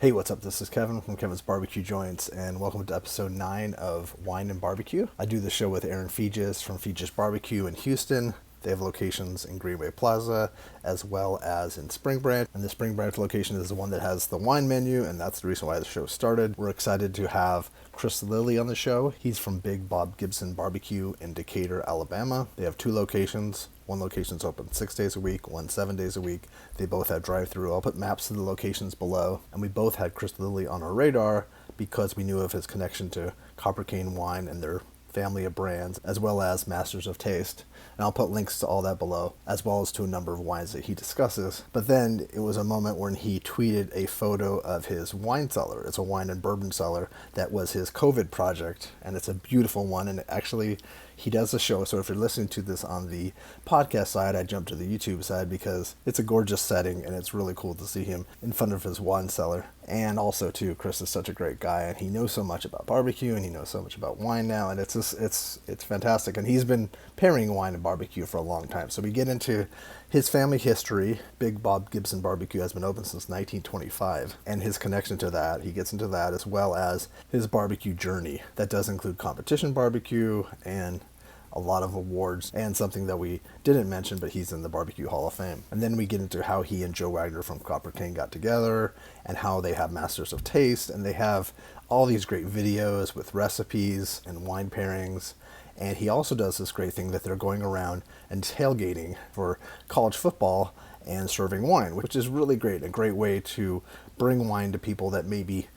Hey, what's up? This is Kevin from Kevin's Barbecue Joints, and welcome to episode 9 of Wine and BBQ. I do the show with Aaron Fegis from Fegis Barbecue in Houston. They have locations in Greenway Plaza as well as in Spring Branch. And the Spring Branch location is the one that has the wine menu, and that's the reason why the show started. We're excited to have Chris Lilly on the show. He's from Big Bob Gibson BBQ in Decatur, Alabama. They have 2 locations. One location's open 6 days a week, one 7 days a week. They both have drive-through. I'll put maps to the locations below. And we both had Chris Lilly on our radar because we knew of his connection to Copper Cane Wine and their family of brands, as well as Masters of Taste. And I'll put links to all that below, as well as to a number of wines that he discusses. But then it was a moment when he tweeted a photo of his wine cellar. It's a wine and bourbon cellar that was his COVID project, and it's a beautiful one. And actually, he does a show. So if you're listening to this on the podcast side, I jumped to the YouTube side because it's a gorgeous setting and it's really cool to see him in front of his wine cellar. And also too, Chris is such a great guy and he knows so much about barbecue and he knows so much about wine now, and it's fantastic. And he's been pairing wine and barbecue for a long time. So we get into his family history. Big Bob Gibson BBQ has been open since 1925, and his connection to that. He gets into that, as well as his barbecue journey. That does include competition barbecue and a lot of awards, and something that we didn't mention, but he's in the Barbecue Hall of Fame. And then we get into how he and Joe Wagner from Copper Cane got together, and how they have Masters of Taste, and they have all these great videos with recipes and wine pairings. And he also does this great thing that they're going around and tailgating for college football and serving wine, which is really great. A great way to bring wine to people that maybe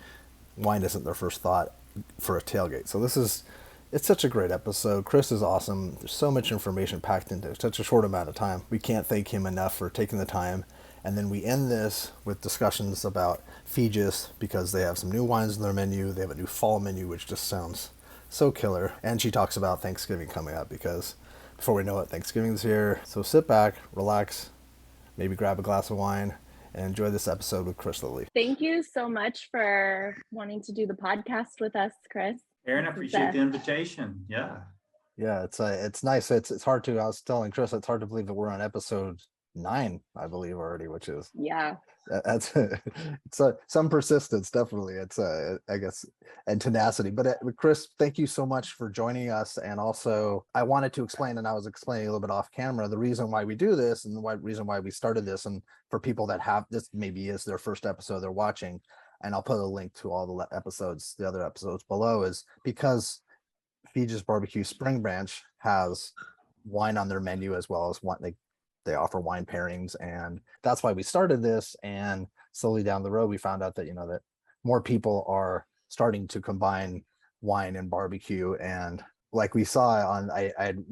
wine isn't their first thought for a tailgate. So it's such a great episode. Chris is awesome. There's so much information packed into such a short amount of time. We can't thank him enough for taking the time. And then we end this with discussions about Fegis, because they have some new wines in their menu. They have a new fall menu, which just sounds so killer. And she talks about Thanksgiving coming up, because before we know it, Thanksgiving's here. So sit back, relax, maybe grab a glass of wine, and enjoy this episode with Chris Lilly. Thank you so much for wanting to do the podcast with us, Chris. Aaron, I appreciate the invitation. Yeah. Yeah, it's nice. It's hard to. I was telling Chris, it's hard to believe that we're on episode 9, I believe already, which is that's some persistence, definitely. It's I guess, and tenacity. But Chris, thank you so much for joining us. And also, I wanted to explain, and I was explaining a little bit off camera, the reason why we do this and the reason why we started this. And for people that have this, maybe is their first episode they're watching, and I'll put a link to all the episodes, the other episodes below, is because Fegis Barbecue Spring Branch has wine on their menu, as well as wine. They offer wine pairings, and that's why we started this. And slowly down the road, we found out that that more people are starting to combine wine and barbecue. And like we saw on,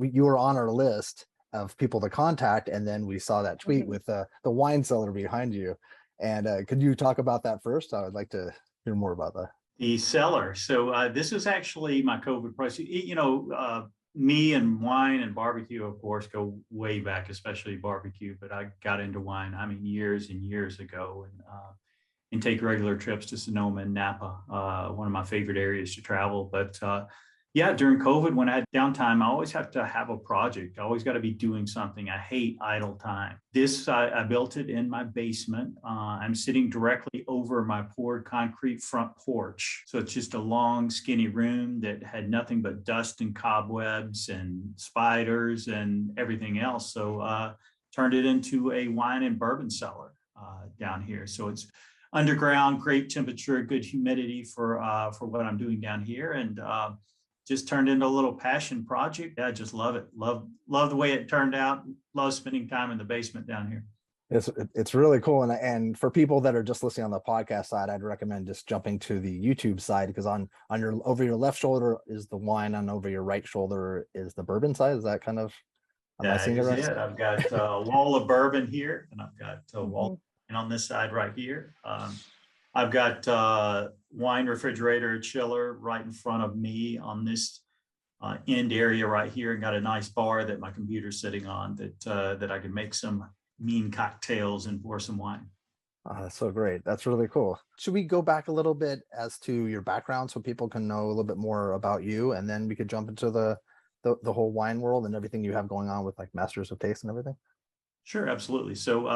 you were on our list of people to contact, and then we saw that tweet with the wine cellar behind you. And could you talk about that first? I would like to hear more about that. The cellar. So this was actually my COVID project. Me and wine and barbecue, of course, go way back, especially barbecue. But I got into wine, years and years ago, and take regular trips to Sonoma and Napa, one of my favorite areas to travel. But yeah, during COVID, when I had downtime, I always have to have a project. I always got to be doing something. I hate idle time. This, I built it in my basement. I'm sitting directly over my poured concrete front porch. So it's just a long, skinny room that had nothing but dust and cobwebs and spiders and everything else. So turned it into a wine and bourbon cellar down here. So it's underground, great temperature, good humidity for what I'm doing down here. And just turned into a little passion project. I just love it. Love the way it turned out. Love spending time in the basement down here. It's really cool. And for people that are just listening on the podcast side, I'd recommend just jumping to the YouTube side, because on your, over your left shoulder is the wine, and over your right shoulder is the bourbon side. Is that kind of, am I seeing it right? I've got a wall of bourbon here, and I've got a wall on this side right here. I've got wine refrigerator, chiller right in front of me on this end area right here, and got a nice bar that my computer's sitting on that I can make some mean cocktails and pour some wine. Oh, that's so great. That's really cool. Should we go back a little bit as to your background so people can know a little bit more about you, and then we could jump into the whole wine world and everything you have going on with like Masters of Taste and everything? Sure, absolutely. So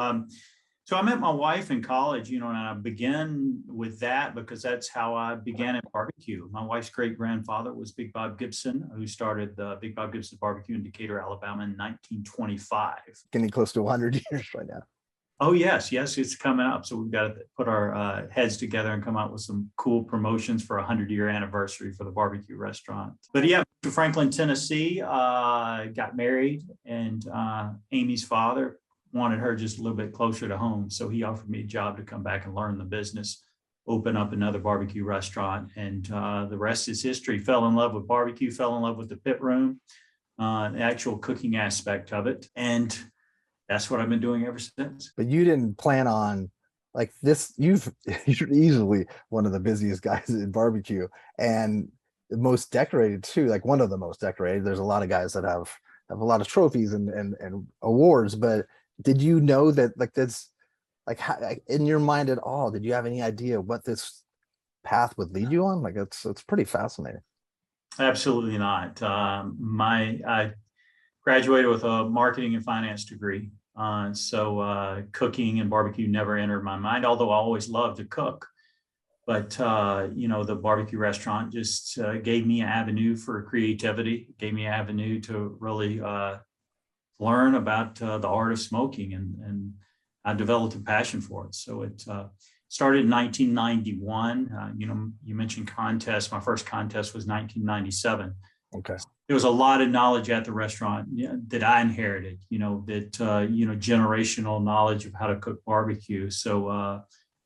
So I met my wife in college, and I began with that because that's how I began in barbecue. My wife's great grandfather was Big Bob Gibson, who started the Big Bob Gibson BBQ in Decatur, Alabama in 1925. Getting close to 100 years right now. Oh, yes, it's coming up. So we've got to put our heads together and come out with some cool promotions for a 100-year anniversary for the barbecue restaurant. But yeah, to Franklin, Tennessee, got married, and Amy's father wanted her just a little bit closer to home. So he offered me a job to come back and learn the business, open up another barbecue restaurant. And the rest is history. Fell in love with barbecue, fell in love with the pit room, the actual cooking aspect of it. And that's what I've been doing ever since. But you didn't plan on like this. You're easily one of the busiest guys in barbecue and the most decorated too, like one of the most decorated. There's a lot of guys that have a lot of trophies and awards, but did you know that like this, like in your mind at all, did you have any idea what this path would lead you on? Like it's pretty fascinating. Absolutely not. I graduated with a marketing and finance degree. So cooking and barbecue never entered my mind, although I always loved to cook. But, the barbecue restaurant just gave me an avenue for creativity, gave me an avenue to really learn about the art of smoking, and I developed a passion for it. So it started in 1991. You mentioned contests. My first contest was 1997. Okay. There was a lot of knowledge at the restaurant that I inherited, generational knowledge of how to cook barbecue. So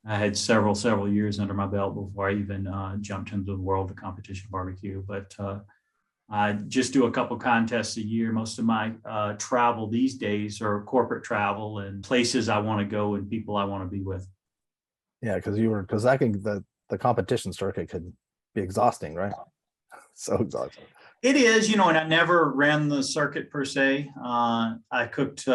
I had several years under my belt before I even jumped into the world of competition barbecue. But I just do a couple contests a year. Most of my travel these days are corporate travel and places I want to go and people I want to be with. Yeah, because I think the competition circuit could be exhausting, right? So exhausting. It is, and I never ran the circuit per se. I cooked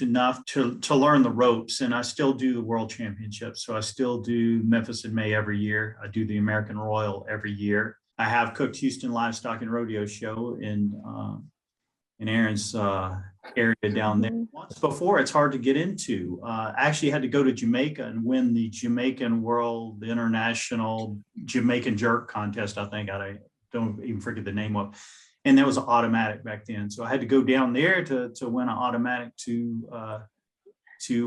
enough to learn the ropes, and I still do the World Championships. So I still do Memphis in May every year. I do the American Royal every year. I have cooked Houston Livestock and Rodeo Show in Aaron's area down there. Once before, it's hard to get into. I actually had to go to Jamaica and win the Jamaican World International Jamaican Jerk Contest. I think I don't even forget the name of, and that was automatic back then. So I had to go down there to win an automatic to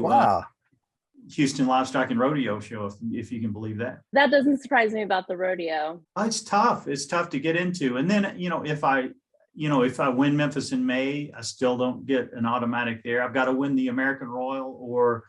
wow. Houston Livestock and Rodeo Show, if you can believe that. That doesn't surprise me about the rodeo. It's tough. It's tough to get into. And then, if I win Memphis in May, I still don't get an automatic there. I've got to win the American Royal or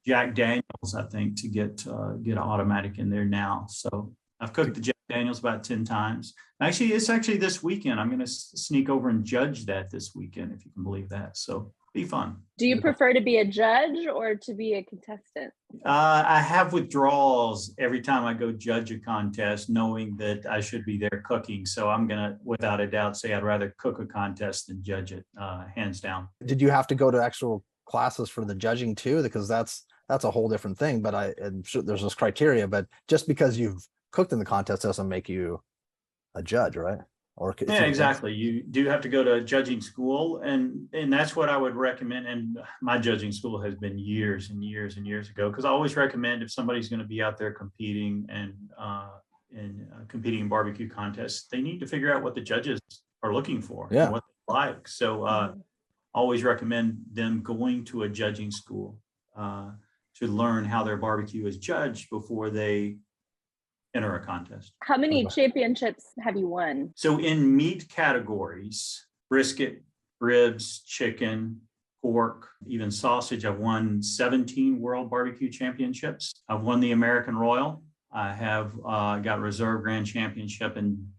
Jack Daniels, I think, to get an automatic in there now. So I've cooked the Jack Daniels about 10 times. Actually, it's actually this weekend. I'm going to sneak over and judge that this weekend, if you can believe that. So be fun. Do you prefer to be a judge or to be a contestant? I have withdrawals every time I go judge a contest, knowing that I should be there cooking. So I'm going to, without a doubt, say I'd rather cook a contest than judge it, hands down. Did you have to go to actual classes for the judging too? Because that's a whole different thing. But I'm sure there's this criteria. But just because you've cooked in the contest doesn't make you a judge, right? Yeah, exactly. You do have to go to judging school, and that's what I would recommend. And my judging school has been years and years and years ago, because I always recommend if somebody's going to be out there competing and competing in barbecue contests, they need to figure out what the judges are looking for, and what they like. So always recommend them going to a judging school to learn how their barbecue is judged before they enter a contest. How many championships have you won? So in meat categories, brisket, ribs, chicken, pork, even sausage, I've won 17 World Barbecue Championships. I've won the American Royal. I have got Reserve Grand Championship in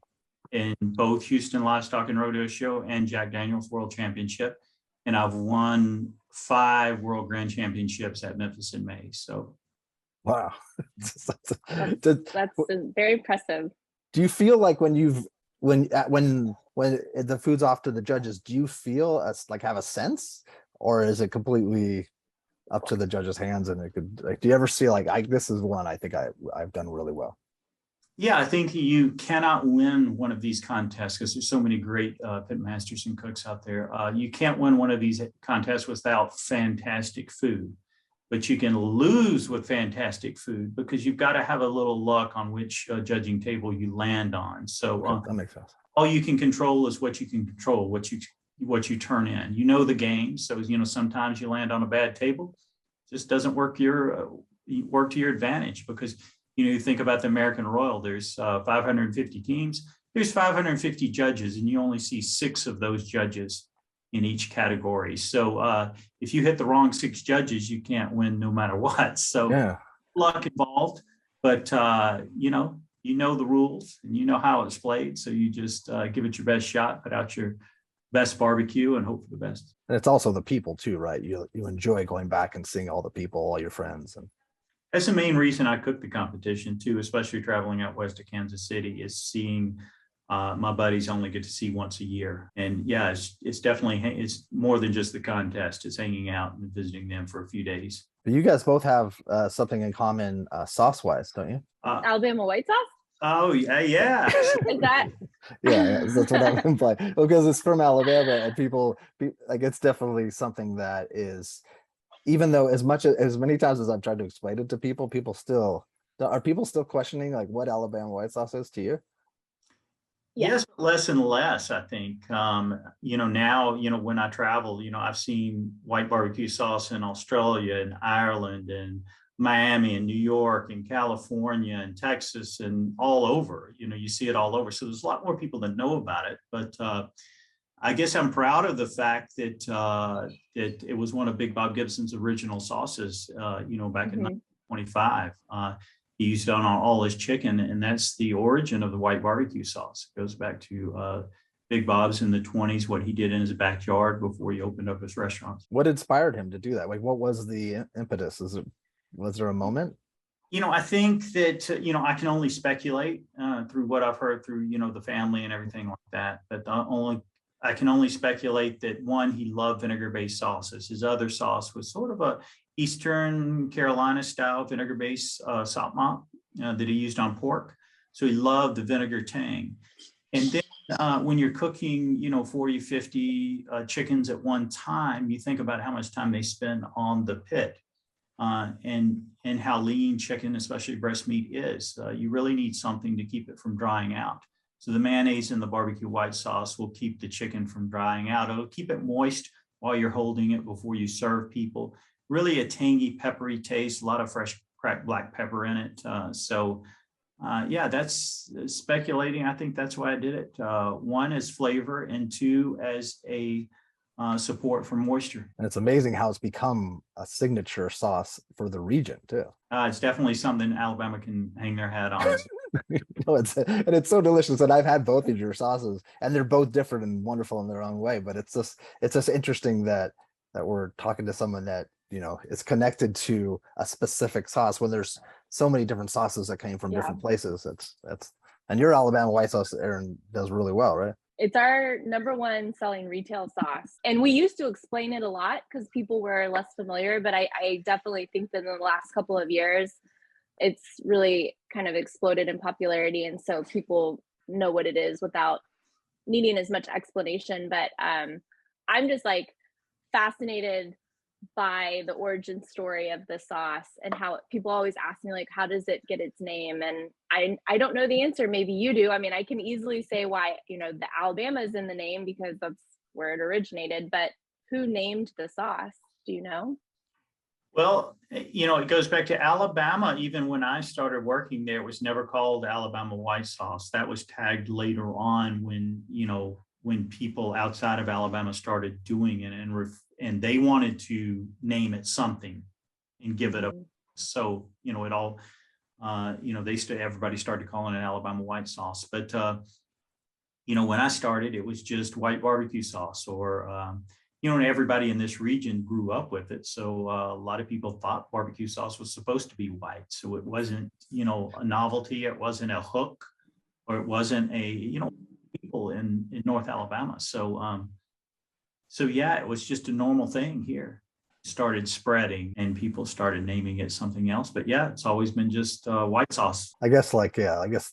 both Houston Livestock and Rodeo Show and Jack Daniels World Championship. And I've won 5 World Grand Championships at Memphis in May. So wow. That's very impressive. Do you feel like when the food's off to the judges, do you feel have a sense, or is it completely up to the judges' hands? And it could, do you ever see this is one I think I've done really well? Yeah, I think you cannot win one of these contests because there's so many great pit masters and cooks out there. You can't win one of these contests without fantastic food. but you can lose with fantastic food because you've got to have a little luck on which judging table you land on. So Okay, that makes sense. all you can control is what you can control, what you turn in. You know the game, so sometimes you land on a bad table, just doesn't work work to your advantage because you think about the American Royal. There's 550 teams. There's 550 judges, and you only see 6 of those judges in each category. So if you hit the wrong 6 judges, you can't win no matter what. So Yeah. luck involved, but you know the rules and you know how it's played. So you just give it your best shot, put out your best barbecue, and hope for the best. And it's also the people too, right? You enjoy going back and seeing all the people, all your friends, and That's the main reason I cooked the competition too, especially traveling out west of Kansas City, is seeing my buddies only get to see once a year. And yeah, it's definitely, it's more than just the contest. It's hanging out and visiting them for a few days. But you guys both have something in common sauce-wise, don't you? Alabama white sauce? Oh, yeah. Is that? Yeah, that's what I'm implying. Because it's from Alabama, and people like, it's definitely something that is, even though as many times as I've tried to explain it to people, are people still questioning like what Alabama white sauce is to you? Yeah. Yes, but less and less, I think. Now, when I travel, I've seen white barbecue sauce in Australia and Ireland and Miami and New York and California and Texas and all over. You see it all over. So there's a lot more people that know about it. But I guess I'm proud of the fact that that it was one of Big Bob Gibson's original sauces, back in 1925. He used it on all his chicken, and that's the origin of the white barbecue sauce. It goes back to Big Bob's in the 20s, what he did in his backyard before he opened up his restaurants. What inspired him to do that? Like, what was the impetus? Was there a moment? I think that, I can only speculate through what I've heard through, the family and everything like that. But I can only speculate that, one, he loved vinegar-based sauces. His other sauce was sort of a Eastern Carolina style vinegar-based salt mop that he used on pork. So he loved the vinegar tang. And then when you're cooking, 40, 50 chickens at one time, you think about how much time they spend on the pit and how lean chicken, especially breast meat, is. You really need something to keep it from drying out. So the mayonnaise and the barbecue white sauce will keep the chicken from drying out. It'll keep it moist while you're holding it before you serve people. Really a tangy, peppery taste, a lot of fresh cracked black pepper in it. That's speculating. I think that's why I did it. One, as flavor, and two, as a support for moisture. And it's amazing how it's become a signature sauce for the region too. It's definitely something Alabama can hang their hat on. It's so delicious. And I've had both of your sauces, and they're both different and wonderful in their own way. But it's just interesting that we're talking to someone that is connected to a specific sauce when there's so many different sauces that came from different places. And your Alabama white sauce, Aaron, does really well, right? It's our #1 selling retail sauce. And we used to explain it a lot because people were less familiar, but I definitely think that in the last couple of years, it's really kind of exploded in popularity. And so people know what it is without needing as much explanation. But I'm just like fascinated by the origin story of the sauce and how people always ask me, like, how does it get its name? And I don't know the answer. Maybe you do. I mean, I can easily say why, the Alabama is in the name because that's where it originated, but who named the sauce? Do you know? Well, it goes back to Alabama. Even when I started working there, it was never called Alabama white sauce. That was tagged later on when people outside of Alabama started doing it, and they wanted to name it something and give it a. So it all, everybody started calling it Alabama white sauce. But when I started, it was just white barbecue sauce, or and everybody in this region grew up with it. So a lot of people thought barbecue sauce was supposed to be white. So it wasn't a novelty. It wasn't a hook, or it wasn't a people in North Alabama. So it was just a normal thing here. It started spreading and people started naming it something else. But yeah, it's always been just white sauce. I guess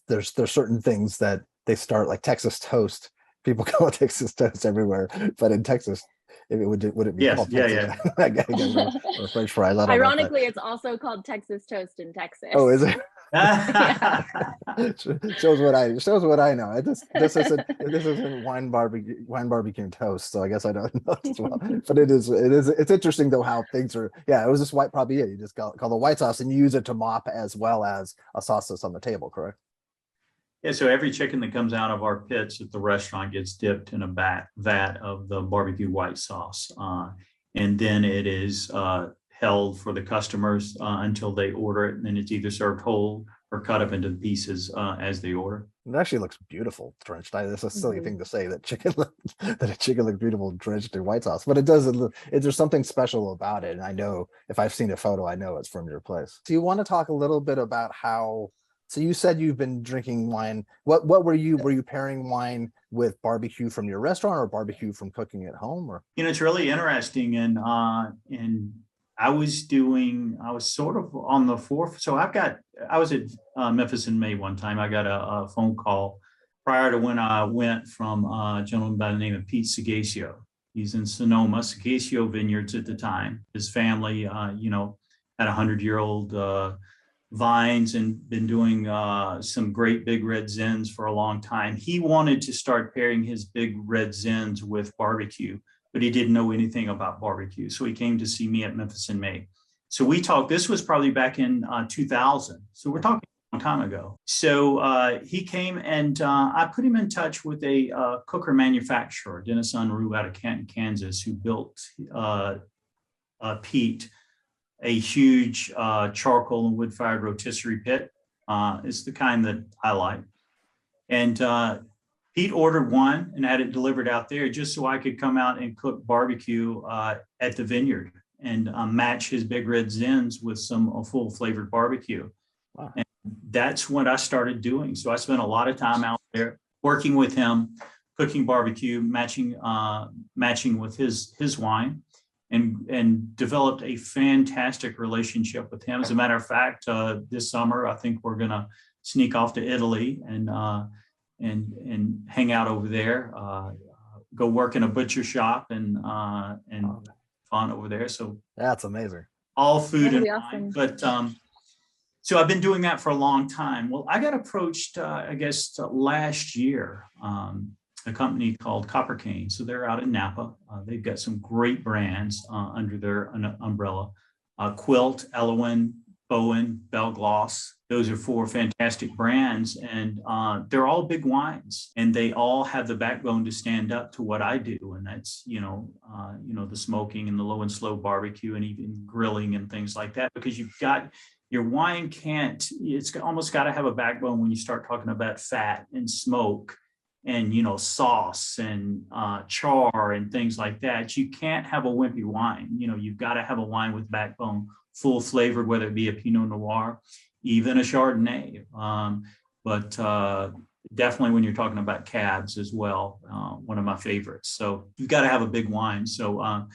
there's certain things that they start, like Texas toast. People call it Texas toast everywhere, but in Texas, If it would it be Yes, called yeah, Texas? yeah. I guess, or French fries. I don't know. Ironically, it's also called Texas toast in Texas. Oh, is it? Yeah. Shows what I know. This isn't wine barbecue and toast, so I guess I don't know as well. But it's interesting though how things are. Yeah, it was just white probably. Yeah, you just call the white sauce and you use it to mop as well as a sauce that's on the table, correct? Yeah, so every chicken that comes out of our pits at the restaurant gets dipped in a vat of the barbecue white sauce. And then it is held for the customers until they order it. And then it's either served whole or cut up into pieces as they order. It actually looks beautiful drenched. That's a silly Mhm. thing to say that that a chicken looks beautiful drenched in white sauce, but it does. There's something special about it, and I know if I've seen a photo, I know it's from your place. Do you want to talk a little bit about how? So you said you've been drinking wine. What were you pairing wine with barbecue from your restaurant or barbecue from cooking at home? Or It's really interesting, and I was sort of on the fourth. So I was at Memphis in May one time. I got a phone call prior to when I went from a gentleman by the name of Pete Sagacio. He's in Sonoma, Sagacio Vineyards at the time. His family, had 100-year-old vines and been doing some great big red Zins for a long time. He wanted to start pairing his big red Zins with barbecue, but he didn't know anything about barbecue. So he came to see me at Memphis in May. So we talked, this was probably back in 2000. So we're talking a long time ago. So he came and I put him in touch with a cooker manufacturer, Dennis Unruh out of Canton, Kansas, who built Pete a huge charcoal and wood-fired rotisserie pit. It's the kind that I like. And Pete ordered one and had it delivered out there just so I could come out and cook barbecue at the vineyard and match his big red Zins with some full flavored barbecue. Wow. And that's what I started doing. So I spent a lot of time out there working with him, cooking barbecue, matching with his wine. And developed a fantastic relationship with him. As a matter of fact, this summer, I think we're going to sneak off to Italy and hang out over there, go work in a butcher shop and fun over there. So that's amazing. All food and awesome. wine. But so I've been doing that for a long time. Well, I got approached, I guess, last year. A company called Copper Cane. So they're out in Napa. They've got some great brands under their umbrella. Quilt, Elowen, Bowen, Belgloss. Those are 4 fantastic brands. And they're all big wines. And they all have the backbone to stand up to what I do. And that's, the smoking and the low and slow barbecue and even grilling and things like that. Because your wine it's almost got to have a backbone when you start talking about fat and smoke and sauce and char and things like that. You can't have a wimpy wine. You've got to have a wine with backbone, full flavored, whether it be a Pinot Noir, even a Chardonnay. But definitely when you're talking about cabs as well, one of my favorites. So you've got to have a big wine. So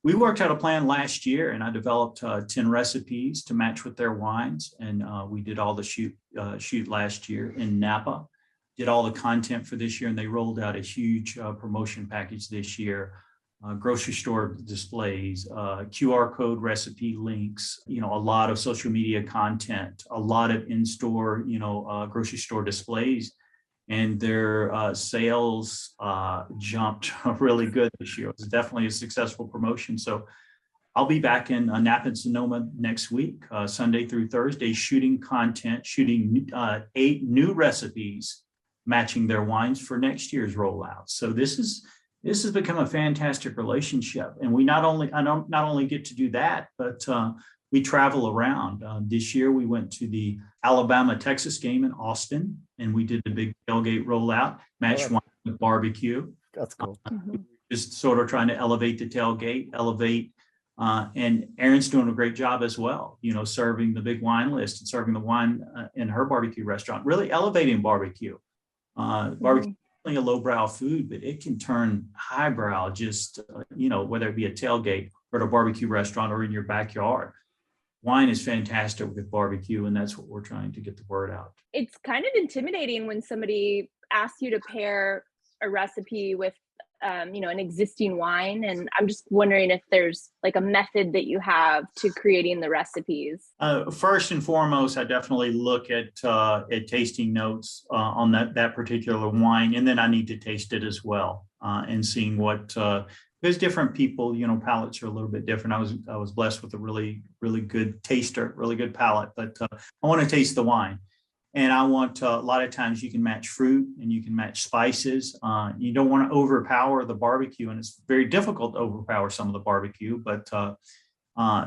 we worked out a plan last year, and I developed 10 recipes to match with their wines, and we did all the shoot last year in Napa. Did all the content for this year, and they rolled out a huge promotion package this year. Grocery store displays, QR code recipe links, a lot of social media content, a lot of in-store, grocery store displays, and their sales jumped really good this year. It was definitely a successful promotion. So I'll be back in Napa and Sonoma next week, Sunday through Thursday, shooting 8 new recipes matching their wines for next year's rollout. So this has become a fantastic relationship, and I don't not only get to do that, but we travel around. This year we went to the Alabama-Texas game in Austin, and we did a big tailgate rollout, matched wine with barbecue. That's cool. Just sort of trying to elevate the tailgate, and Erin's doing a great job as well, serving the big wine list and serving the wine in her barbecue restaurant, really elevating barbecue. Barbecue is only a lowbrow food, but it can turn highbrow just, whether it be a tailgate or at a barbecue restaurant or in your backyard. Wine is fantastic with barbecue, and that's what we're trying to get the word out. It's kind of intimidating when somebody asks you to pair a recipe with an existing wine. And I'm just wondering if there's like a method that you have to creating the recipes. First and foremost, I definitely look at tasting notes on that particular wine, and then I need to taste it as well, and seeing what because different people, palates are a little bit different. I was blessed with a really, really good taster, really good palate, but I want to taste the wine. And I want a lot of times you can match fruit and you can match spices. You don't want to overpower the barbecue, and it's very difficult to overpower some of the barbecue, but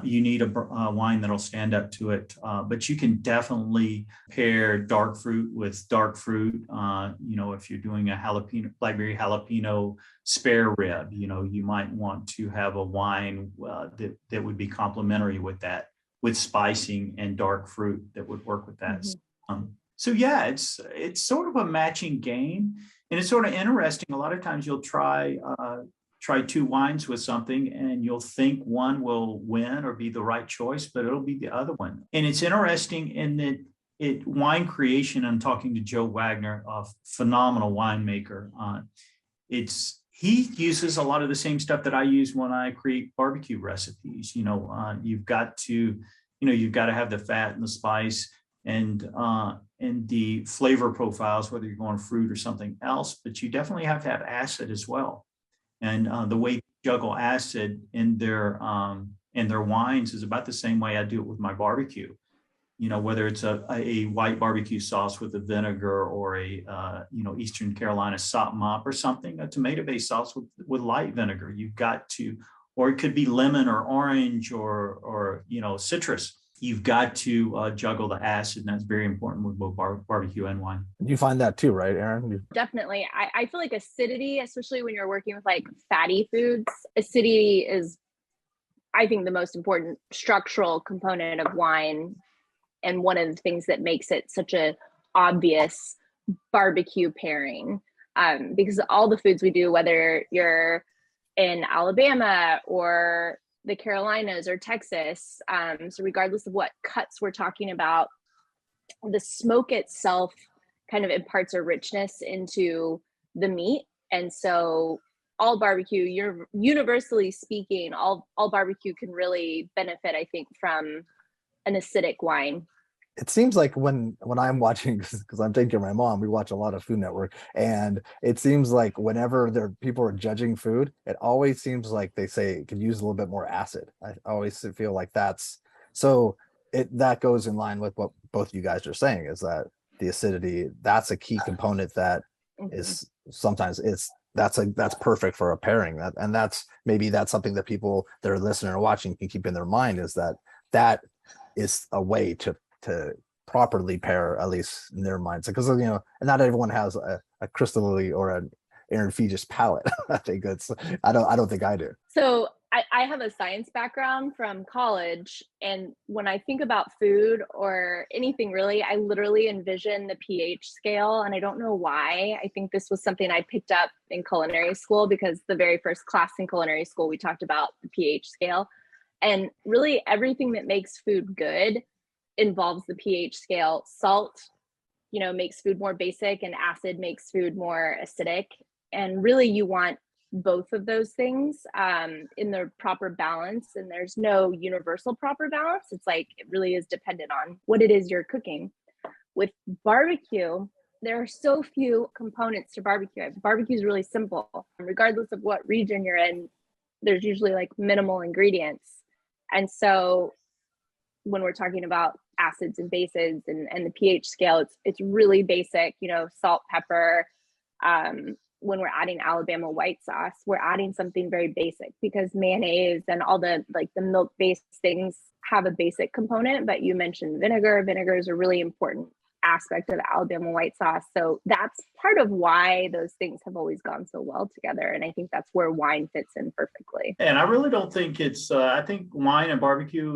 you need a wine that'll stand up to it. But you can definitely pair dark fruit with dark fruit. If you're doing a blackberry jalapeno spare rib, you might want to have a wine that would be complementary with that, with spicing and dark fruit that would work with that. Mm-hmm. So yeah, it's sort of a matching game, and it's sort of interesting. A lot of times you'll try two wines with something and you'll think one will win or be the right choice, but it'll be the other one. And it's interesting in that wine creation, I'm talking to Joe Wagner, a phenomenal winemaker. He uses a lot of the same stuff that I use when I create barbecue recipes. You've got to have the fat and the spice and the flavor profiles, whether you're going fruit or something else, but you definitely have to have acid as well. And the way they juggle acid in their wines is about the same way I do it with my barbecue. Whether it's a white barbecue sauce with a vinegar, or a Eastern Carolina sop mop or something, a tomato-based sauce with light vinegar. You've got to, or it could be lemon or orange or citrus. You've got to juggle the acid, and that's very important with both barbecue and wine. You find that too, right, Erin? Definitely. I feel like acidity, especially when you're working with like fatty foods, acidity is, I think, the most important structural component of wine, and one of the things that makes it such a obvious barbecue pairing. Because all the foods we do, whether you're in Alabama or the Carolinas or Texas, so regardless of what cuts we're talking about, the smoke itself kind of imparts a richness into the meat. And so all barbecue, universally speaking, all barbecue can really benefit, I think, from an acidic wine. It seems like when I'm watching, because I'm taking care of my mom, we watch a lot of Food Network, and it seems like whenever people are judging food, it always seems like they say it could use a little bit more acid. I always feel like that's so. That goes in line with what both you guys are saying, is that the acidity, that's a key component that is sometimes that's perfect for a pairing. And that's something that people that are listening or watching can keep in their mind, is that is a way to properly pair, at least in their minds, because not everyone has a Chris Lilly or an Aaron Feges palate. I think I don't think I do. So I have a science background from college, and when I think about food or anything really, I literally envision the pH scale, and I don't know why. I think this was something I picked up in culinary school, because the very first class in culinary school we talked about the pH scale, and really everything that makes food good involves the pH scale. Salt, makes food more basic, and acid makes food more acidic. And really you want both of those things in the proper balance. And there's no universal proper balance. It's like, it really is dependent on what it is you're cooking. With barbecue, there are so few components to barbecue. Barbecue is really simple. Regardless of what region you're in, there's usually like minimal ingredients. And so when we're talking about acids and bases and the pH scale, it's really basic, salt, pepper. When we're adding Alabama white sauce, we're adding something very basic, because mayonnaise and all the milk-based things have a basic component. But you mentioned vinegar. Vinegar is a really important aspect of Alabama white sauce. So that's part of why those things have always gone so well together. And I think that's where wine fits in perfectly. And I really don't think I think wine and barbecue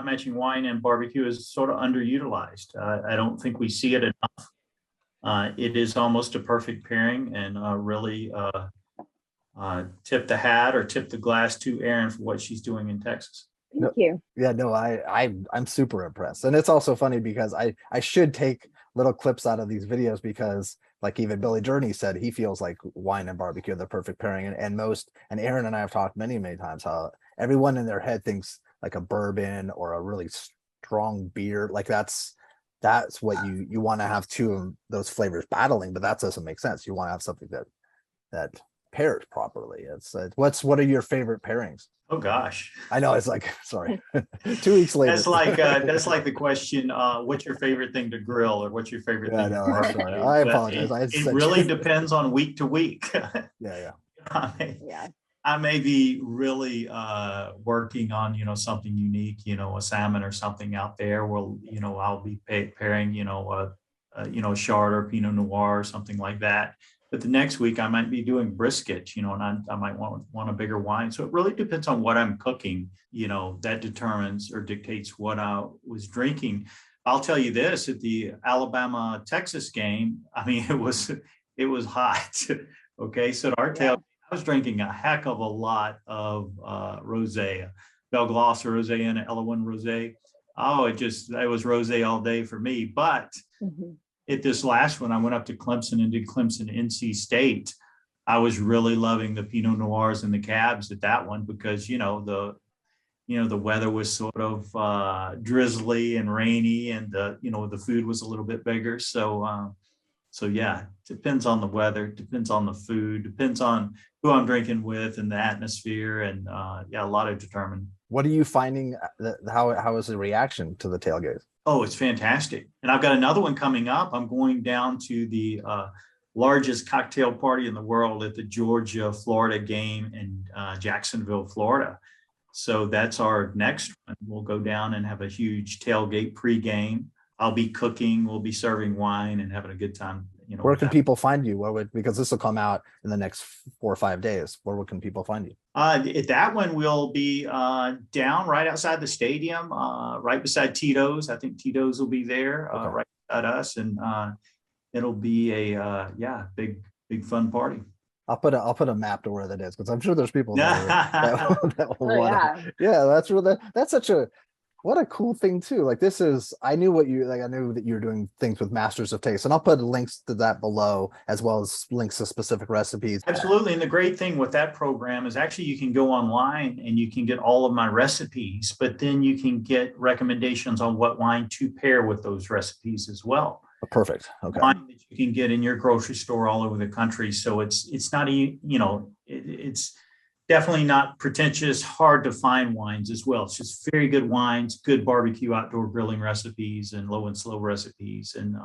matching wine and barbecue is sort of underutilized. I don't think we see it enough. It is almost a perfect pairing, and really tip the hat or tip the glass to Erin for what she's doing in Texas. Thank you. Yeah, no, I'm super impressed. And it's also funny because I should take little clips out of these videos, because like even Billy Journey said he feels like wine and barbecue are the perfect pairing. And Aaron and I have talked many, many times how everyone in their head thinks like a bourbon or a really strong beer. Like that's what you want to have two of those flavors battling, but that doesn't make sense. You want to have something that pairs properly. What are your favorite pairings? Oh gosh. I know, it's like, sorry, 2 weeks later. That's like the question, what's your favorite thing to grill, or what's your favorite Yeah, thing no, to I'm barbecue? sorry. I But apologize. it really depends on week to week. Yeah. Yeah. I may be really working on, something unique, a salmon or something out there. Well, I'll be pairing, a Chard or Pinot Noir or something like that. But the next week I might be doing brisket, and I might want a bigger wine. So it really depends on what I'm cooking, that determines or dictates what I was drinking. I'll tell you this, at the Alabama-Texas game, I mean, it was hot. Okay, so at our tailgate, I was drinking a heck of a lot of rosé, Belglass rosé and Ella1 rosé. Oh, it was rosé all day for me. But at this last one, I went up to Clemson and did Clemson NC State. I was really loving the Pinot Noirs and the Cabs at that one because the weather was sort of drizzly and rainy, and the food was a little bit bigger. So yeah, depends on the weather, depends on the food, depends on who I'm drinking with and the atmosphere, and a lot of determine. What are you finding? How is the reaction to the tailgate? Oh, it's fantastic. And I've got another one coming up. I'm going down to the largest cocktail party in the world at the Georgia-Florida game in Jacksonville, Florida. So that's our next one. We'll go down and have a huge tailgate pregame. I'll be cooking, we'll be serving wine and having a good time. Where can people find you? Because this will come out in the next 4 or 5 days. Where can people find you? At that one, we'll be down right outside the stadium, right beside Tito's. I think Tito's will be there, right beside us, and it'll be a big fun party. I'll put a map to where that is, because I'm sure there's people that will want to. Yeah, that's such a. What a cool thing too. Like I knew that you were doing things with Masters of Taste, and I'll put links to that below, as well as links to specific recipes. Absolutely. And the great thing with that program is actually you can go online and you can get all of my recipes, but then you can get recommendations on what wine to pair with those recipes as well. Perfect. Okay. Wine that you can get in your grocery store all over the country. So it's not, it's definitely not pretentious, hard to find wines as well. It's just very good wines, good barbecue outdoor grilling recipes, and low and slow recipes. And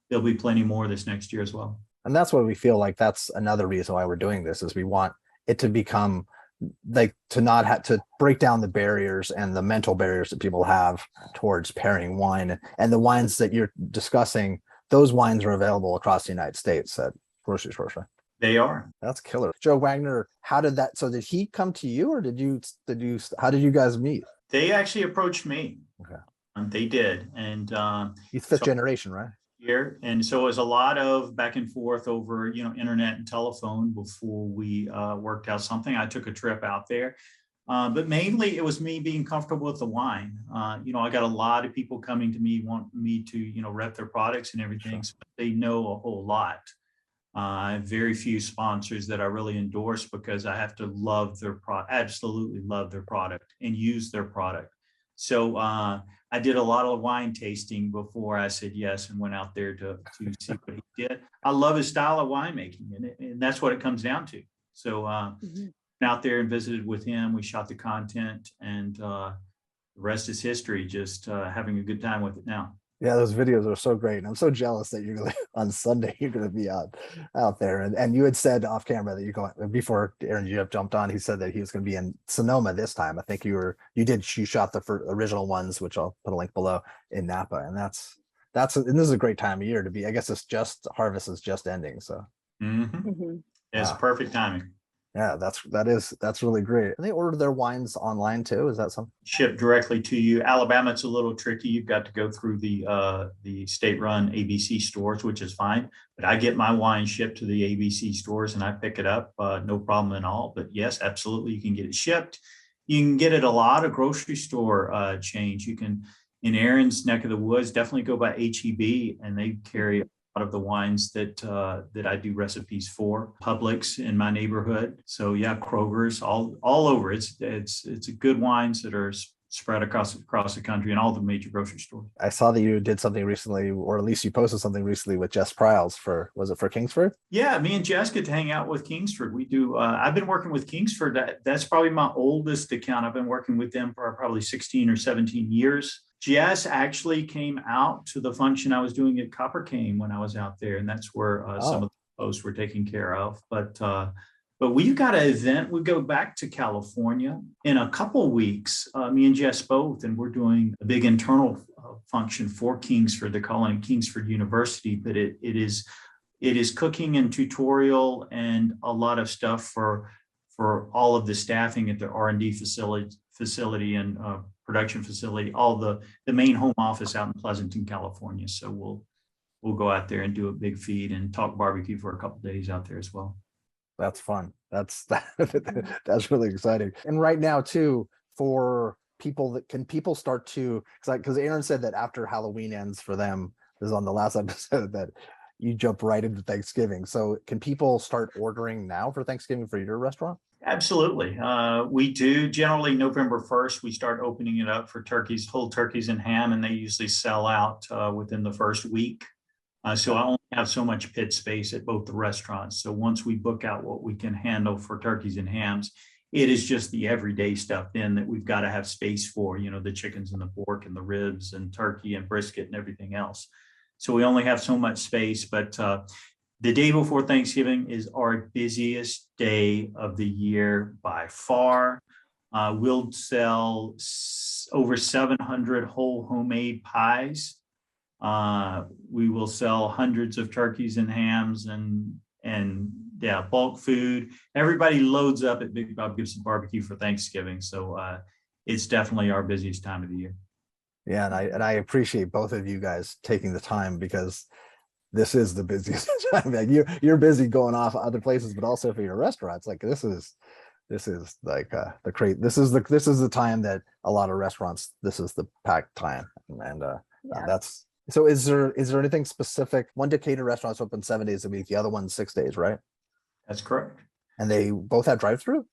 there'll be plenty more this next year as well. And that's what we feel like. That's another reason why we're doing this, is we want it to become like, to not have to break down the barriers and the mental barriers that people have towards pairing wine. And the wines that you're discussing, those wines are available across the United States at grocery stores, right? They are. That's killer. Joe Wagner, did he come to you, or how did you guys meet? They actually approached me. Okay. They did. And he's fifth generation, right? Here. And so it was a lot of back and forth over, internet and telephone before we worked out something. I took a trip out there. But mainly it was me being comfortable with the wine. I got a lot of people coming to me, want me to, rep their products and everything. Sure. So they know a whole lot. I have very few sponsors that I really endorse, because I have to love their product, absolutely love their product and use their product. So I did a lot of wine tasting before I said yes and went out there to see what he did. I love his style of winemaking, and that's what it comes down to. So out there and visited with him. We shot the content, and the rest is history, just having a good time with it now. Yeah, those videos are so great. And I'm so jealous that on Sunday, you're going to be out there. And you had said off camera that you're going, before Aaron Jeff jumped on, he said that he was going to be in Sonoma this time. I think you shot the original ones, which I'll put a link below, in Napa. And and this is a great time of year to be. I guess harvest is just ending. So It's perfect timing. Yeah, that's really great. And they order their wines online too. Is that something? Shipped directly to you. Alabama, it's a little tricky. You've got to go through the state-run ABC stores, which is fine. But I get my wine shipped to the ABC stores and I pick it up, no problem at all. But yes, absolutely, you can get it shipped. You can get it a lot of grocery store chains. You can, in Aaron's neck of the woods, definitely go by HEB, and they carry lot of the wines that I do recipes for. Publix in my neighborhood. So yeah, Kroger's all over. It's a good wines that are spread across the country and all the major grocery stores. I saw that you did something recently, or at least you posted something recently with Jess Pryles was it for Kingsford? Yeah, me and Jess get to hang out with Kingsford. We do. I've been working with Kingsford. That's probably my oldest account. I've been working with them for probably 16 or 17 years. Jess actually came out to the function I was doing at Copper Cane when I was out there, and that's where some of the posts were taken care of. But we've got an event. We go back to California in a couple of weeks, me and Jess both, and we're doing a big internal function for Kingsford. They're calling it Kingsford University, but it is cooking and tutorial and a lot of stuff for all of the staffing at the R&D facility and production facility, all the main home office out in Pleasanton, California. So we'll go out there and do a big feed and talk barbecue for a couple of days out there as well. That's fun. That's really exciting. And right now too, for people can people start to, because Aaron said that after Halloween ends for them, this is on the last episode, that you jump right into Thanksgiving. So can people start ordering now for Thanksgiving for your restaurant? Absolutely. We do. Generally November 1st, we start opening it up for turkeys, whole turkeys and ham, and they usually sell out within the first week. So I only have so much pit space at both the restaurants. So once we book out what we can handle for turkeys and hams, it is just the everyday stuff then that we've got to have space for, the chickens and the pork and the ribs and turkey and brisket and everything else. So we only have so much space, but the day before Thanksgiving is our busiest day of the year by far. We'll sell over 700 whole homemade pies. We will sell hundreds of turkeys and hams and bulk food. Everybody loads up at Big Bob Gibson BBQ for Thanksgiving. So it's definitely our busiest time of the year. Yeah, and I appreciate both of you guys taking the time, because this is the busiest time. Like you're busy going off other places, but also for your restaurants. Like this is like this is the time that a lot of restaurants, this is the packed time. And that's. So is there anything specific? One Decatur restaurant's open 7 days a week, the other one's 6 days, right? That's correct. And they both have drive-through?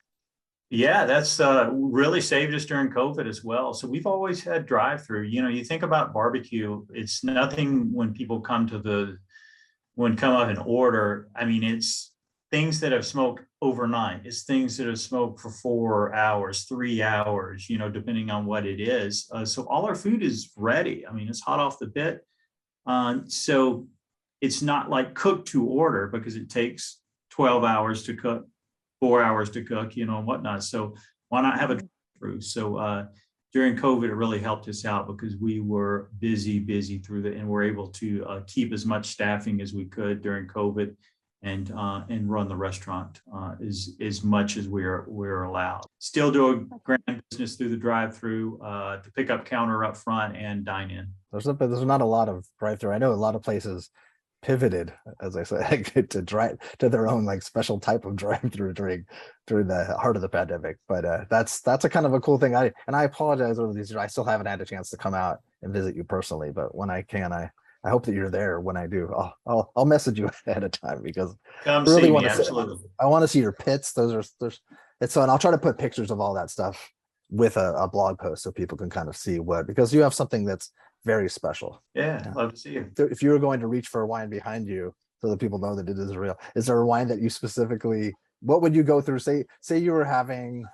Yeah, that's really saved us during COVID as well. So we've always had drive-through. You think about barbecue, it's nothing when people come up and order. I mean, it's things that have smoked overnight. It's things that have smoked for 4 hours, 3 hours, depending on what it is. So all our food is ready. I mean, it's hot off the bit. So it's not like cooked to order, because it takes 12 hours to cook, 4 hours to cook, and whatnot. So why not have a drive-through? So during COVID, it really helped us out because we were busy through and we're able to keep as much staffing as we could during COVID and run the restaurant as much as we're allowed. Still do a grand business through the drive-through, the pickup counter up front, and dine in. There's not a lot of drive-through. I know a lot of places pivoted, as I said, to their own like special type of drive-through during the heart of the pandemic. But that's a kind of a cool thing. I apologize over these years. I still haven't had a chance to come out and visit you personally, but when I can, I hope that you're there. When I do, I'll message you ahead of time, because I really want to. I want to see your pits. It's fun. I'll try to put pictures of all that stuff with a blog post so people can kind of see because you have something that's very special. Yeah, love to see you. If you were going to reach for a wine behind you so that people know that it is real, is there a wine that you specifically, what would you go through? Say you were having,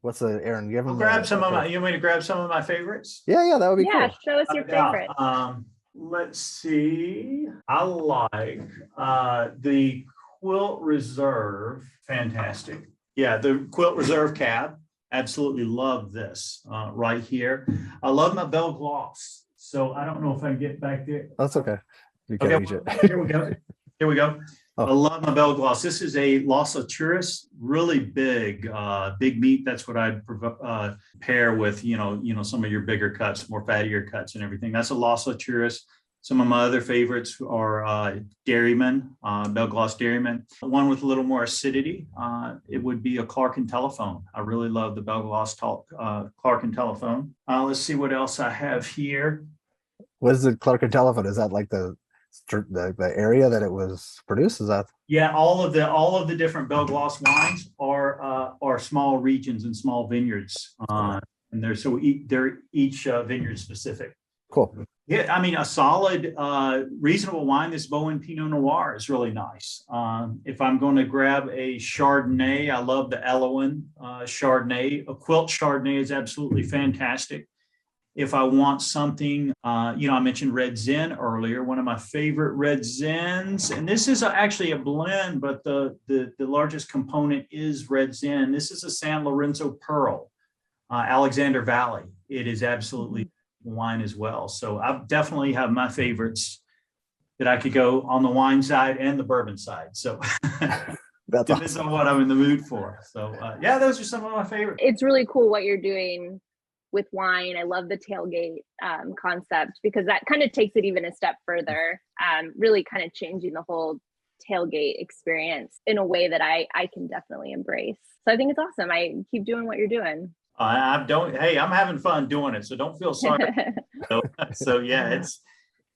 what's the, Aaron, give them. You want me to grab some of my favorites? Yeah, that would be cool. Yeah, show us your favorite. Let's see. I like the Quilt Reserve. Fantastic. Yeah, the Quilt Reserve Cab. Absolutely love this right here. I love my Bell Gloss. So I don't know if I can get back there. That's okay. You can reach it. Here we go. Oh. I love my Bell Gloss. This is a Los Alturas, really big meat. That's what I'd pair with, some of your bigger cuts, more fattier cuts and everything. That's a Los Alturas. Some of my other favorites are Dairyman, Bell Gloss Dairyman. One with a little more acidity, it would be a Clark and Telephone. I really love the Bell Gloss Clark and Telephone. Let's see what else I have here. What is the Clark and Telephone? Is that like the the area that it was produced? Is that Yeah, all of the different Belgloss wines are small regions and small vineyards, and they're each vineyard specific. cool? Yeah, I mean, a solid, reasonable wine. This Bowen Pinot Noir is really nice. If I'm going to grab a Chardonnay, I love the Elowen Chardonnay. A Quilt Chardonnay is absolutely fantastic. If I want something, I mentioned Red Zen earlier, one of my favorite Red Zens, and this is actually a blend, but the largest component is Red Zen. This is a San Lorenzo Pearl, Alexander Valley. It is absolutely wine as well. So I definitely have my favorites that I could go on the wine side and the bourbon side. So That's depends awesome. on what I'm in the mood for. So those are some of my favorites. It's really cool what you're doing with wine. I love the tailgate concept, because that kind of takes it even a step further, really kind of changing the whole tailgate experience in a way that I can definitely embrace. So I think it's awesome. I keep doing what you're doing. I'm having fun doing it, so don't feel sorry. So yeah,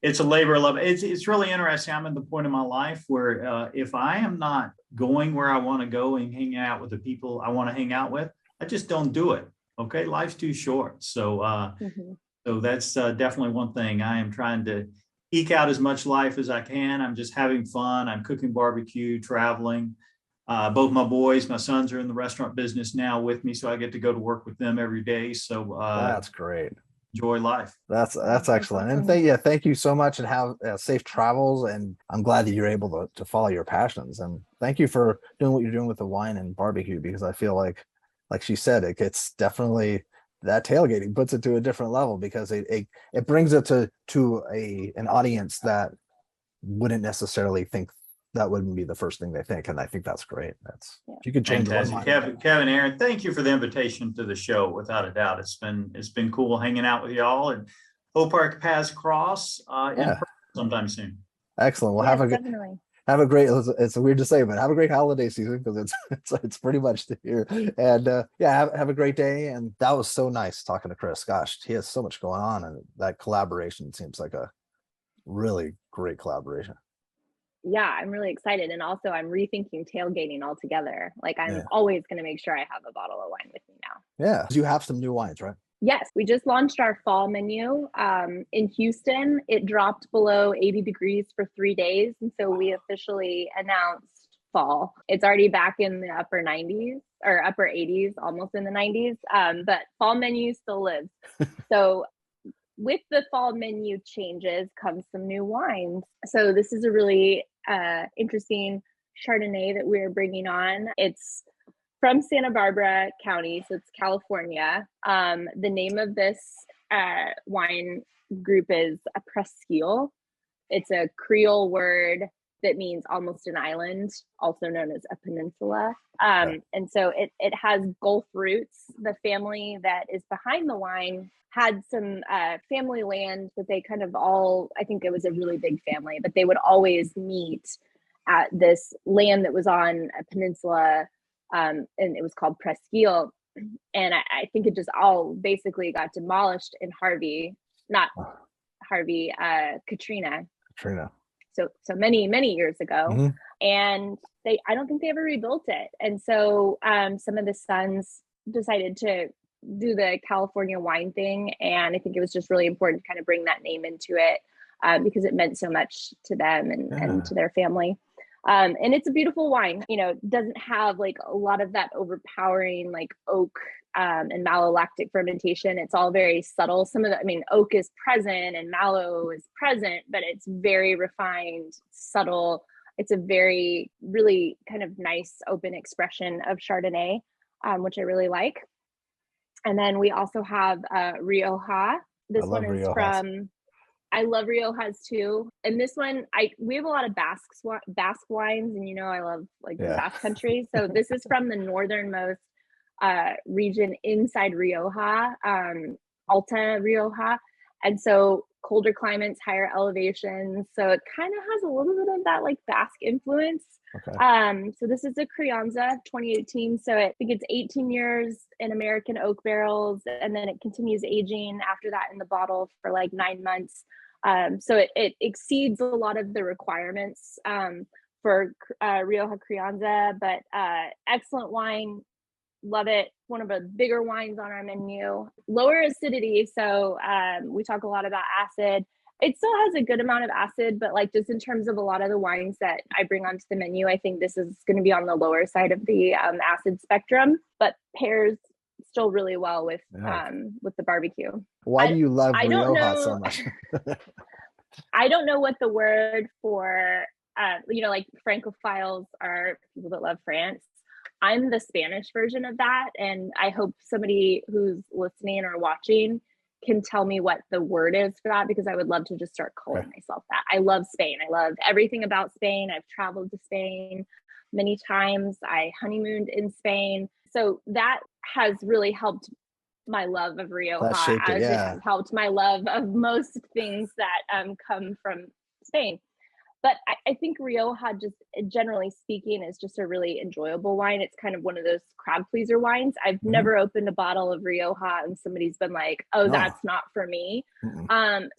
it's a labor of love. It's really interesting. I'm at the point in my life where if I am not going where I want to go and hang out with the people I want to hang out with, I just don't do it. Okay, life's too short. So so that's definitely one thing. I am trying to eke out as much life as I can. I'm just having fun. I'm cooking barbecue, traveling. Both my boys, my sons are in the restaurant business now with me, so I get to go to work with them every day. So That's great. enjoy life. That's excellent. And thank you so much, and have safe travels. And I'm glad that you're able to follow your passions. And thank you for doing what you're doing with the wine and barbecue, because I feel like she said, it's definitely that tailgating puts it to a different level, because it brings it to an audience that wouldn't necessarily think, that wouldn't be the first thing they think. And I think that's great. If you could change one Fantastic. Kevin, Aaron, thank you for the invitation to the show. Without a doubt, it's been cool hanging out with y'all, and hope our paths cross in person sometime soon. Excellent. Well, Definitely. have a great, it's weird to say, but have a great holiday season, because it's pretty much here. And have a great day. And that was so nice talking to Chris. Gosh, he has so much going on, and that collaboration seems like a really great collaboration. Yeah, I'm really excited. And also I'm rethinking tailgating altogether. Like, I'm always going to make sure I have a bottle of wine with me now. Yeah. You have some new wines, right? Yes, we just launched our fall menu in Houston. It dropped below 80 degrees for 3 days. And so we officially announced fall. It's already back in the upper 90s or upper 80s, almost in the 90s. But fall menu still lives. So with the fall menu changes comes some new wines. So this is a really interesting Chardonnay that we're bringing on. It's from Santa Barbara County, so it's California. The name of this wine group is a Presqu'île. It's a Creole word that means almost an island, also known as a peninsula. And so it has Gulf roots. The family that is behind the wine had some family land that they kind of I think it was a really big family, but they would always meet at this land that was on a peninsula, and it was called Presqu'île. And I think it just all basically got demolished in Katrina. So many, many years ago. Mm-hmm. And I don't think they ever rebuilt it. And so some of the sons decided to do the California wine thing. And I think it was just really important to kind of bring that name into it because it meant so much to them and to their family. And it's a beautiful wine, it doesn't have like a lot of that overpowering like oak and malolactic fermentation. It's all very subtle. Oak is present and mallow is present, but it's very refined, subtle. It's a very, really kind of nice open expression of Chardonnay, which I really like. And then we also have Rioja. This one is from, I love Riojas too. And this one, we have a lot of Basque wines, and I love the Basque country. So this is from the northernmost region inside Rioja, Alta Rioja. And so colder climates, higher elevations. So it kind of has a little bit of that like Basque influence. Okay. So this is a Crianza 2018. So I think it's 18 years in American oak barrels, and then it continues aging after that in the bottle for like 9 months. So it exceeds a lot of the requirements for Rioja Crianza, but excellent wine. Love it. One of the bigger wines on our menu. Lower acidity. So we talk a lot about acid. It still has a good amount of acid, but like just in terms of a lot of the wines that I bring onto the menu, I think this is going to be on the lower side of the acid spectrum, but pairs still really well with the barbecue. Why do you love I don't Rioja know, so much? I don't know what the word for, like Francophiles are people that love France. I'm the Spanish version of that. And I hope somebody who's listening or watching can tell me what the word is for that, because I would love to just start calling myself that. I love Spain. I love everything about Spain. I've traveled to Spain many times. I honeymooned in Spain. So that has really helped my love of Rioja, as it has helped my love of most things that come from Spain. But I think Rioja, just generally speaking, is just a really enjoyable wine. It's kind of one of those crowd pleaser wines. I've never opened a bottle of Rioja and somebody's been like, oh, that's not for me.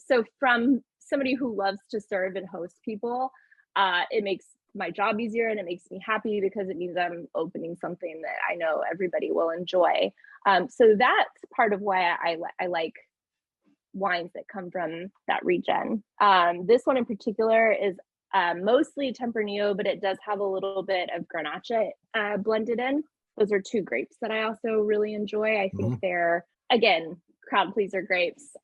So from somebody who loves to serve and host people, it makes my job easier and it makes me happy because it means I'm opening something that I know everybody will enjoy. So that's part of why I like wines that come from that region. This one in particular is mostly Tempranillo, but it does have a little bit of Grenache blended in. Those are two grapes that I also really enjoy. I think they're, again, crowd pleaser grapes.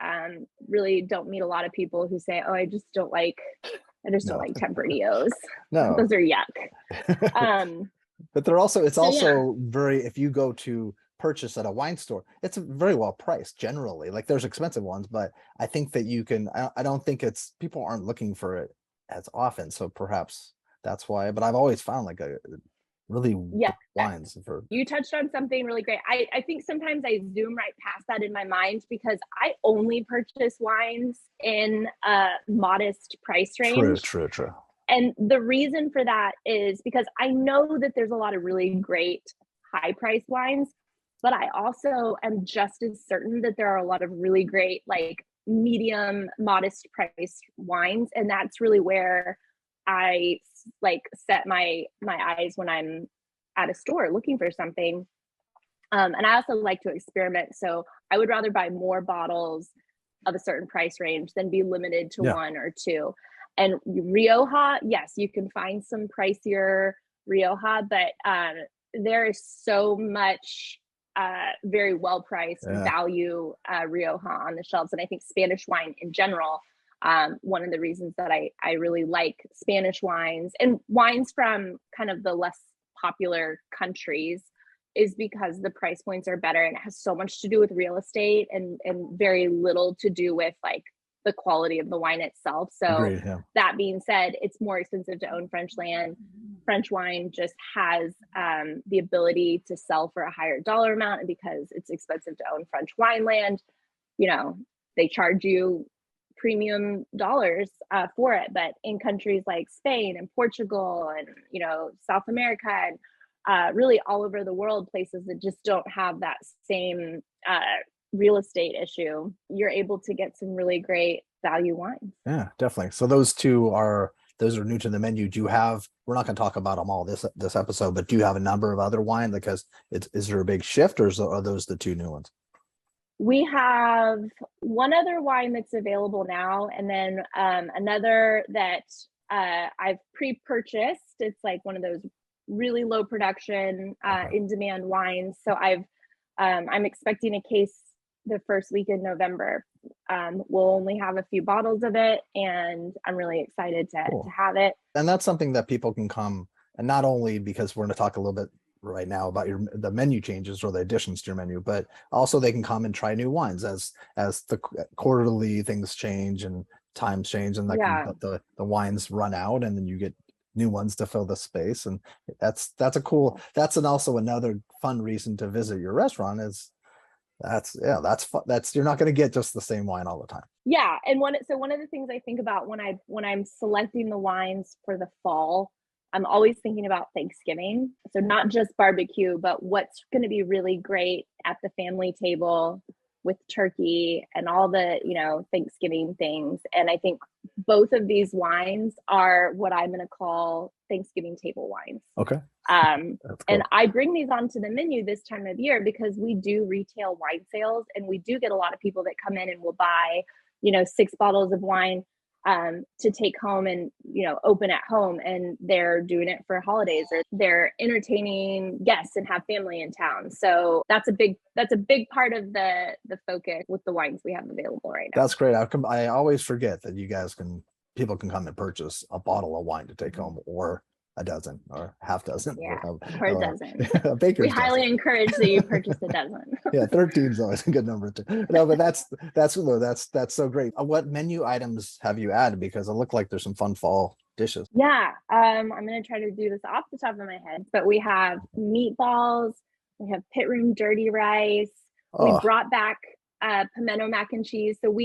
Really don't meet a lot of people who say, oh, I just don't like Tempranillos. No. Those are yuck. But they're also, it's also very, if you go to purchase at a wine store, it's very well priced generally. Like there's expensive ones, but I think that you can, I don't think it's, people aren't looking for it as often. So perhaps that's why, but I've always found like a really wines for. You touched on something really great. I think sometimes I zoom right past that in my mind because I only purchase wines in a modest price range. True. And the reason for that is because I know that there's a lot of really great high price wines, but I also am just as certain that there are a lot of really great, like medium, modest priced wines. And that's really where I like set my eyes when I'm at a store looking for something. And I also like to experiment. So I would rather buy more bottles of a certain price range than be limited to one or two. And Rioja, yes, you can find some pricier Rioja, but there is so much very well priced value Rioja on the shelves. And I think Spanish wine in general, one of the reasons that I really like Spanish wines and wines from kind of the less popular countries is because the price points are better, and it has so much to do with real estate and very little to do with like the quality of the wine itself. So that being said, it's more expensive to own French land. French wine just has the ability to sell for a higher dollar amount. And because it's expensive to own French wine land, they charge you premium dollars for it. But in countries like Spain and Portugal and, South America and really all over the world, places that just don't have that same real estate issue, you're able to get some really great value wines. Yeah, definitely. So those are new to the menu. Do you have, we're not going to talk about them all this episode, but do you have a number of other wines? Because is there a big shift, or are those the two new ones? We have one other wine that's available now, and then another that I've pre-purchased. It's like one of those really low production, in demand wines. So I'm expecting a case the first week in November. We'll only have a few bottles of it, and I'm really excited to have it. And that's something that people can come, and not only because we're going to talk a little bit right now about the menu changes or the additions to your menu, but also they can come and try new wines as the quarterly things change and times change, and the wines run out, and then you get new ones to fill the space. And that's also another fun reason to visit your restaurant is that's fun. You're not going to get just the same wine all the time. Yeah. And one of the things I think about when I'm selecting the wines for the fall, I'm always thinking about Thanksgiving. So not just barbecue, but what's going to be really great at the family table with turkey and all the, Thanksgiving things. And I think both of these wines are what I'm going to call Thanksgiving table wines. Okay. Cool. And I bring these onto the menu this time of year because we do retail wine sales, and we do get a lot of people that come in and will buy, 6 bottles of wine to take home and, open at home, and they're doing it for holidays, or they're entertaining guests and have family in town. So that's a big part of the focus with the wines we have available right now. That's great. I always forget that people can come and purchase a bottle of wine to take home, or a dozen or half dozen. Yeah, or a dozen. A baker's we highly encourage that you purchase a dozen. Yeah, 13 is always a good number too. No, but that's so great. What menu items have you added? Because it looked like there's some fun fall dishes. Yeah, I'm going to try to do this off the top of my head, but we have meatballs, we have pit room dirty rice. We brought back pimento mac and cheese. So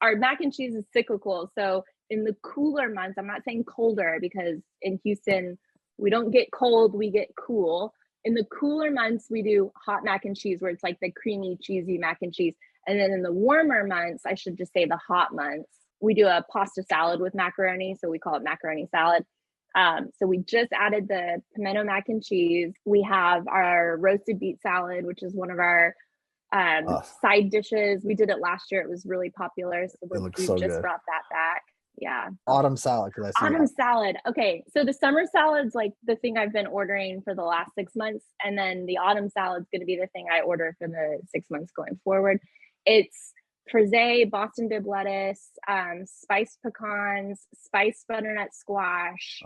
our mac and cheese is cyclical. So in the cooler months, I'm not saying colder, because in Houston, we don't get cold, we get cool. In the cooler months, we do hot mac and cheese, where it's like the creamy, cheesy mac and cheese. And then in the warmer months, I should just say the hot months, we do a pasta salad with macaroni. So we call it macaroni salad. So we just added the pimento mac and cheese. We have our roasted beet salad, which is one of our side dishes. We did it last year. It was really popular. So we just good. Brought that back. Yeah. Autumn salad. Autumn salad. Okay. So the summer salad's like the thing I've been ordering for the last 6 months. And then the autumn salad's going to be the thing I order for the 6 months going forward. It's frisee, Boston bib lettuce, spiced pecans, spiced butternut squash,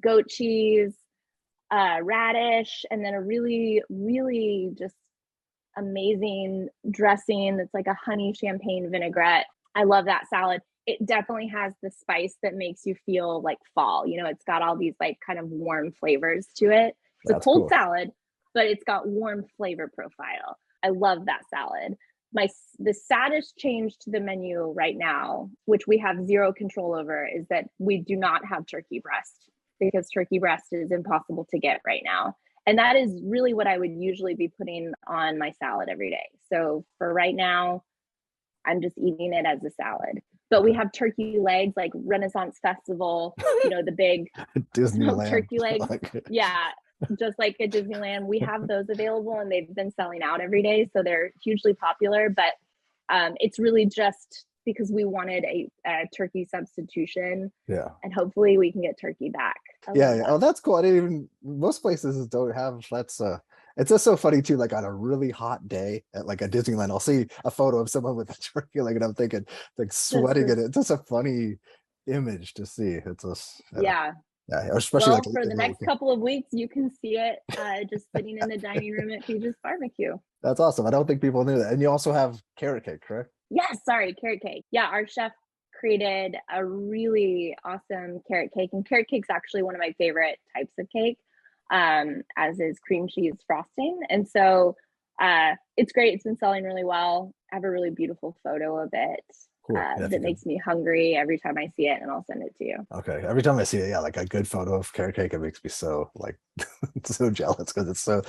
goat cheese, radish, and then a really, really just amazing dressing that's like a honey champagne vinaigrette. I love that salad. It definitely has the spice that makes you feel like fall. It's got all these like kind of warm flavors to it. It's a cold salad, but it's got warm flavor profile. I love that salad. The saddest change to the menu right now, which we have zero control over, is that we do not have turkey breast, because turkey breast is impossible to get right now. And that is really what I would usually be putting on my salad every day. So for right now, I'm just eating it as a salad. But we have turkey legs, like Renaissance Festival, the big Disneyland turkey legs. Yeah, just like at Disneyland. We have those available, and they've been selling out every day. So they're hugely popular. But it's really just because we wanted a turkey substitution. Yeah. And hopefully we can get turkey back. Yeah. Oh, that's cool. Most places don't have, it's just so funny too, like on a really hot day at like a Disneyland, I'll see a photo of someone with a turkey leg, and I'm thinking like sweating in it. It's just a funny image to see. It's just, yeah. Yeah, especially for the next couple of weeks, you can see it just sitting in the dining room at Feege's Barbecue. That's awesome. I don't think people knew that. And you also have carrot cake, correct? Yes, carrot cake. Yeah, our chef created a really awesome carrot cake, and carrot cake's actually one of my favorite types of cake, as is cream cheese frosting. And so it's great. It's been selling really well. I have a really beautiful photo of it. Cool. That makes me hungry every time I see it, and I'll send it to you. Okay. Every time I see it, like a good photo of carrot cake, it makes me so so jealous, because it's so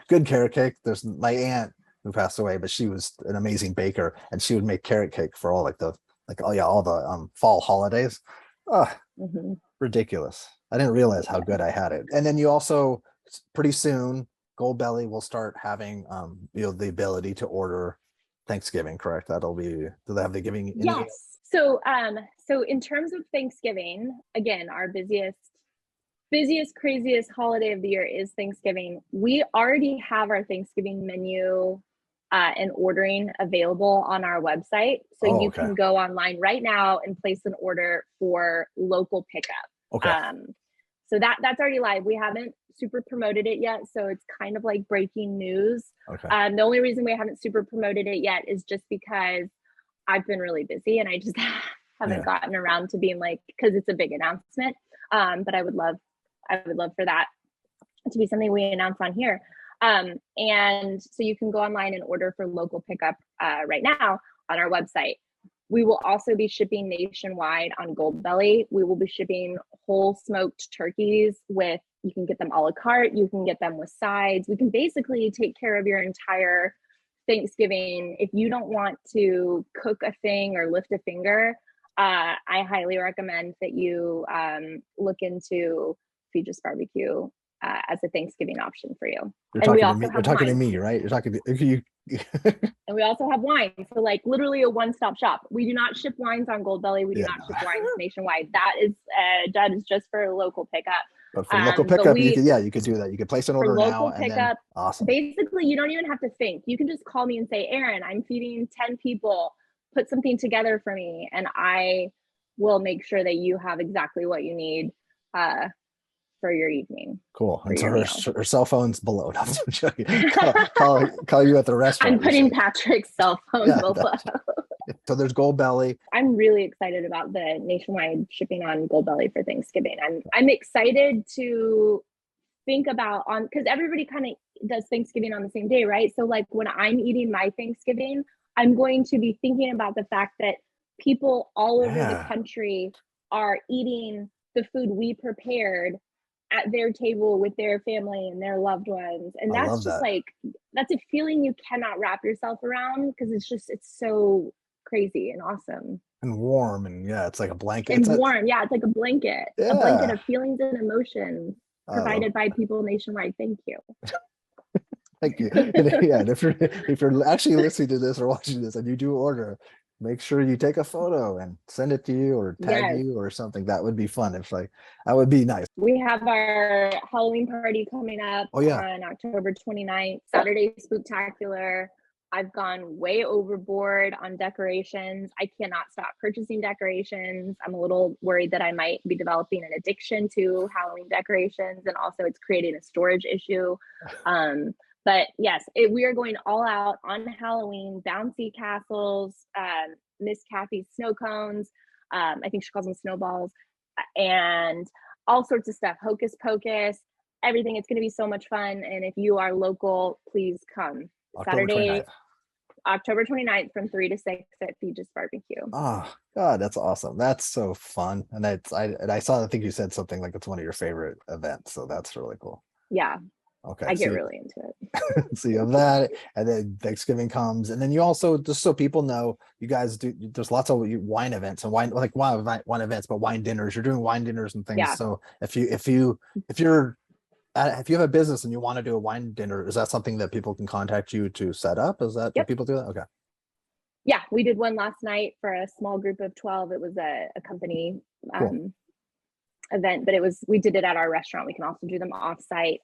good carrot cake. There's my aunt who passed away, but she was an amazing baker, and she would make carrot cake for all the fall holidays. Ridiculous. I didn't realize how good I had it. And then you also, pretty soon, Goldbelly will start having the ability to order Thanksgiving, correct? Do they have the giving? Yes. So in terms of Thanksgiving, again, our busiest, craziest holiday of the year is Thanksgiving. We already have our Thanksgiving menu and ordering available on our website. So you can go online right now and place an order for local pickup. Okay. So that's already live. We haven't super promoted it yet, so it's kind of like breaking news. Okay. The only reason we haven't super promoted it yet is just because I've been really busy, and I just haven't gotten around to being because it's a big announcement. But I would love for that to be something we announce on here. And so you can go online and order for local pickup right now on our website. We will also be shipping nationwide on Goldbelly. We will be shipping whole smoked turkeys you can get them a la carte, you can get them with sides. We can basically take care of your entire Thanksgiving, if you don't want to cook a thing or lift a finger, I highly recommend that you look into Feges BBQ as a Thanksgiving option for you. You're And talking we to also me. You're have talking to wine. me, right? You're talking to you. And we also have wine. So like literally a one-stop shop. We do not ship wines on Goldbelly. We do Yeah. not ship wines nationwide. That is just for local pickup. But for local But pickup, you could do that. You could place an for order now local and then pickup, awesome. basically you don't even have to think. You can just call me and say, Erin, I'm feeding 10 people. Put something together for me, and I will make sure that you have exactly what you need for your evening. Cool. And so your her cell phone's below. No, I'm joking. Call you at the restaurant. I'm putting Patrick's cell phone below. So there's Goldbelly. I'm really excited about the nationwide shipping on Goldbelly for Thanksgiving. I'm excited to think about because everybody kind of does Thanksgiving on the same day, right? So like when I'm eating my Thanksgiving, I'm going to be thinking about the fact that people all over the country are eating the food we prepared at their table with their family and their loved ones. And that's just like, that's a feeling you cannot wrap yourself around because it's so crazy and awesome. And warm. And yeah, it's like a blanket. And warm. Yeah, it's like a blanket. Yeah. A blanket of feelings and emotions provided by people nationwide. Thank you. Thank you. Yeah, and if you're actually listening to this or watching this and you do order, make sure you take a photo and send it to you or tag you or something. That would be fun. It's like, that would be nice. We have our Halloween party coming up on October 29th, Saturday Spooktacular. I've gone way overboard on decorations. I cannot stop purchasing decorations. I'm a little worried that I might be developing an addiction to Halloween decorations, and also it's creating a storage issue. But yes, we are going all out on Halloween. Bouncy castles, Miss Kathy's snow cones. I think she calls them snowballs, and all sorts of stuff. Hocus pocus, everything. It's going to be so much fun. And if you are local, please come. Saturday, October 29th from 3 to 6 at Feges BBQ. Oh God, that's awesome. That's so fun. And I think you said something like it's one of your favorite events. So that's really cool. Yeah. Okay. I get really into it. So you have that, and then Thanksgiving comes, and then you also, just so people know, you guys there's lots of wine events and wine events, but wine dinners. You're doing wine dinners and things. Yeah. So if you have a business and you want to do a wine dinner, is that something that people can contact you to set up? Is that, do people do that? Okay. Yeah, we did one last night for a small group of 12. It was a company event, but we did it at our restaurant. We can also do them off-site.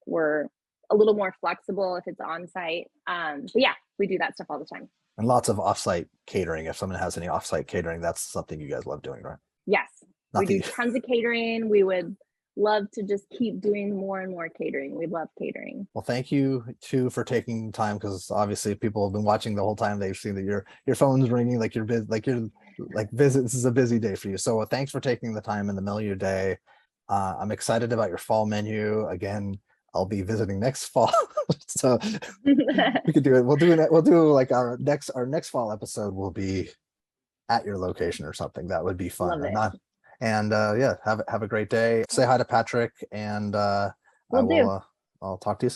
We're a little more flexible if it's on-site. But yeah, we do that stuff all the time. And lots of off-site catering. If someone has any off-site catering, that's something you guys love doing, right? Yes, we do tons of catering. We would love to just keep doing more and more catering. We love catering. Well, thank you too for taking time, because obviously people have been watching the whole time. They've seen that your phone's ringing, like this is a busy day for you. So thanks for taking the time in the middle of your day. I'm excited about your fall menu. Again, I'll be visiting next fall. So we could do it. We'll do like our next fall episode will be at your location or something. That would be fun. Have a great day. Say hi to Patrick, and I'll talk to you soon.